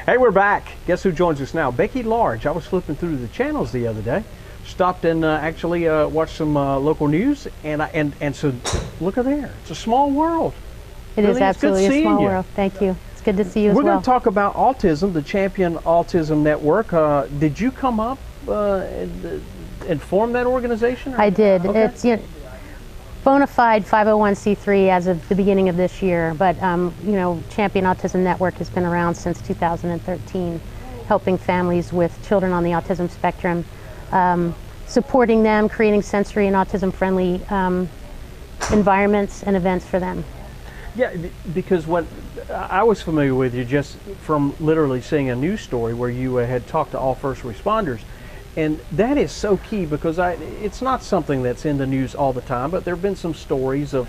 Hey, we're back. Guess who joins us now? Becky Large. I was flipping through the channels the other day. Stopped and actually watched some local news, and so look at there. It's a small world. It really, is absolutely a small world. Thank you. It's good to see you as well. We're going to talk about autism, the Champion Autism Network. Did you come up and form that organization? I did. Okay. It's bona fide 501c3 as of the beginning of this year, but Champion Autism Network has been around since 2013, helping families with children on the autism spectrum, supporting them, creating sensory and autism-friendly environments and events for them. Yeah, because what I was familiar with you just from literally seeing a news story where you had talked to all first responders. And that is so key because it's not something that's in the news all the time, but there have been some stories of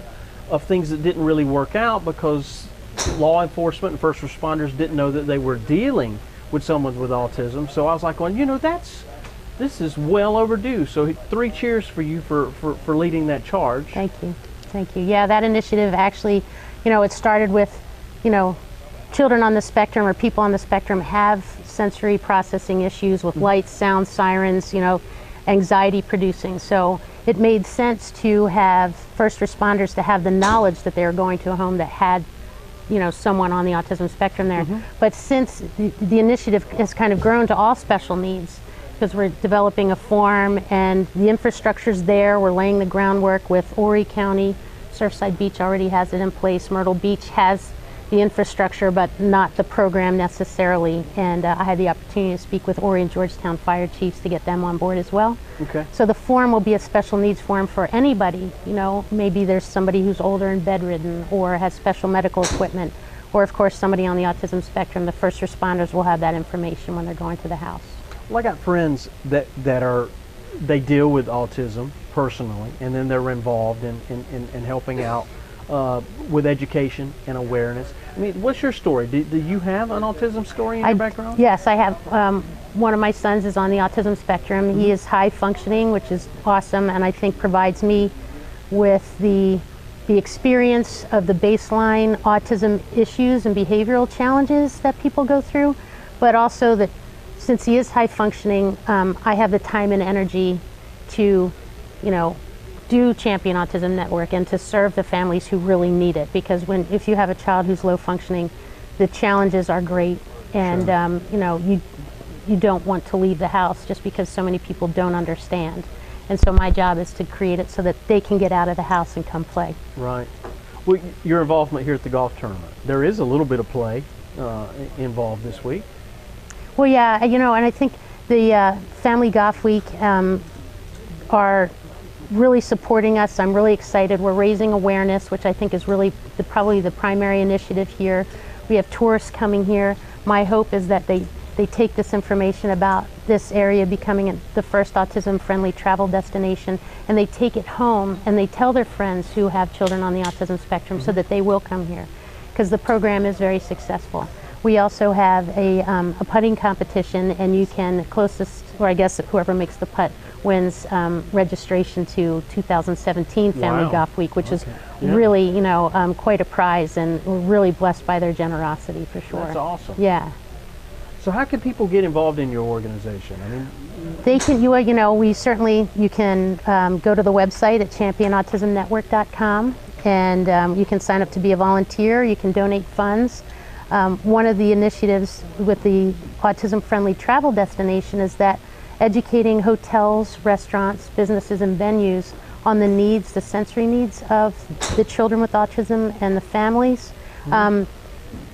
things that didn't really work out because law enforcement and first responders didn't know that they were dealing with someone with autism. So I was like, well, this is well overdue. So 3 cheers for you for leading that charge. Thank you. Thank you. Yeah, that initiative actually, it started with, children on the spectrum or people on the spectrum have sensory processing issues with lights, sounds, sirens, anxiety producing. So it made sense to have first responders to have the knowledge that they were going to a home that had, someone on the autism spectrum there. Mm-hmm. But since the initiative has kind of grown to all special needs, because we're developing a form and the infrastructure's there, we're laying the groundwork with Horry County. Surfside Beach already has it in place. Myrtle Beach has the infrastructure, but not the program necessarily. And I had the opportunity to speak with Horry and Georgetown fire chiefs to get them on board as well. Okay. So the form will be a special needs form for anybody. Maybe there's somebody who's older and bedridden or has special medical equipment, or of course somebody on the autism spectrum. The first responders will have that information when they're going to the house. Well, I got friends that they deal with autism personally, and then they're involved in helping out with education and awareness. I mean, what's your story? Do you have an autism story in your background? Yes, I have. One of my sons is on the autism spectrum. Mm-hmm. He is high functioning, which is awesome, and I think provides me with the experience of the baseline autism issues and behavioral challenges that people go through, but also that since he is high functioning, I have the time and energy to, do Champion Autism Network and to serve the families who really need it. Because if you have a child who's low functioning, the challenges are great, and sure. You don't want to leave the house just because so many people don't understand. And so my job is to create it so that they can get out of the house and come play. Right. Well, your involvement here at the golf tournament, there is a little bit of play involved this week. Well, yeah, and I think the Family Golf Week are really supporting us. I'm really excited. We're raising awareness, which I think is really probably the primary initiative here. We have tourists coming here. My hope is that they take this information about this area becoming the first autism-friendly travel destination, and they take it home and they tell their friends who have children on the autism spectrum, so that they will come here, because the program is very successful. We also have a putting competition, and you can or I guess whoever makes the putt wins registration to 2017 Family Wow. Golf Week, which is Yeah. really, quite a prize, and we're really blessed by their generosity for sure. That's awesome. Yeah. So how can people get involved in your organization? I mean, They can, you can go to the website at championautismnetwork.com, and you can sign up to be a volunteer. You can donate funds. One of the initiatives with the autism-friendly travel destination is that educating hotels, restaurants, businesses, and venues on the needs, the sensory needs of the children with autism and the families. Mm-hmm.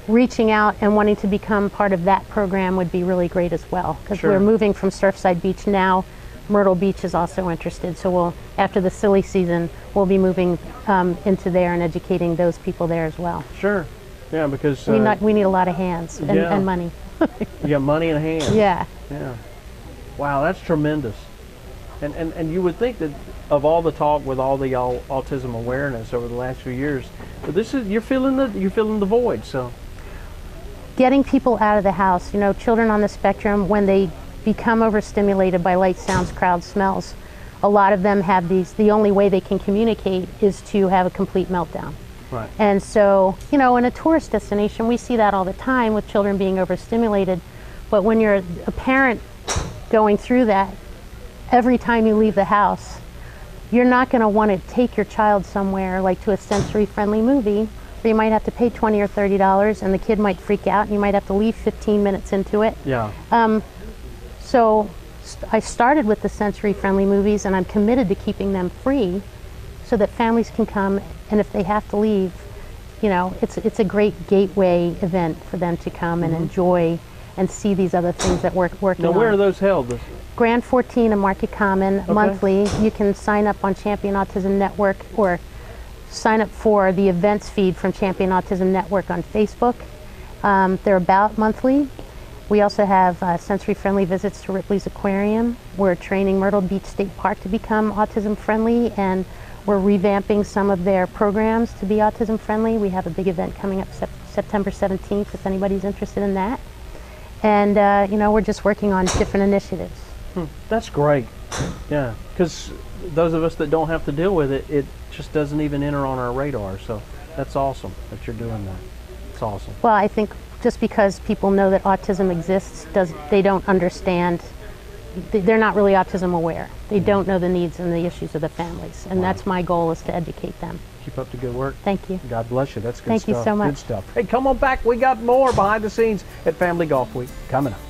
Reaching out and wanting to become part of that program would be really great as well, because Sure. we're moving from Surfside Beach now. Myrtle Beach is also interested, so after the silly season, we'll be moving into there and educating those people there as well. Sure. Yeah, because we need a lot of hands and money. You got money in hand. Yeah. Yeah. Wow, that's tremendous. And you would think that of all the talk with all the autism awareness over the last few years, but you're filling the void. So getting people out of the house, children on the spectrum, when they become overstimulated by light, sounds, crowd, smells, a lot of them have the only way they can communicate is to have a complete meltdown. Right. And so, you know, in a tourist destination, we see that all the time with children being overstimulated. But when you're a parent going through that, every time you leave the house, you're not going to want to take your child somewhere like to a sensory-friendly movie where you might have to pay $20 or $30 and the kid might freak out and you might have to leave 15 minutes into it. Yeah. So I started with the sensory-friendly movies, and I'm committed to keeping them free so that families can come, and if they have to leave, you know, it's a great gateway event for them to come and enjoy and see these other things that we're working on. Now, where are those held? Grand 14 in Market Common, monthly. You can sign up on Champion Autism Network or sign up for the events feed from Champion Autism Network on Facebook. They're about monthly. We also have sensory-friendly visits to Ripley's Aquarium. We're training Myrtle Beach State Park to become autism-friendly, and we're revamping some of their programs to be autism-friendly. We have a big event coming up September 17th, if anybody's interested in that. And, you know, we're just working on different initiatives. That's great. Yeah, because those of us that don't have to deal with it, it just doesn't even enter on our radar. So that's awesome that you're doing that. It's awesome. Well, I think just because people know that autism exists, they don't understand. They're not really autism aware. They don't know the needs and the issues of the families. And that's my goal, is to educate them. Keep up the good work. Thank you. God bless you. That's good Thank stuff. you so much. Good stuff. Hey, come on back. We got more behind the scenes at Family Golf Week coming up.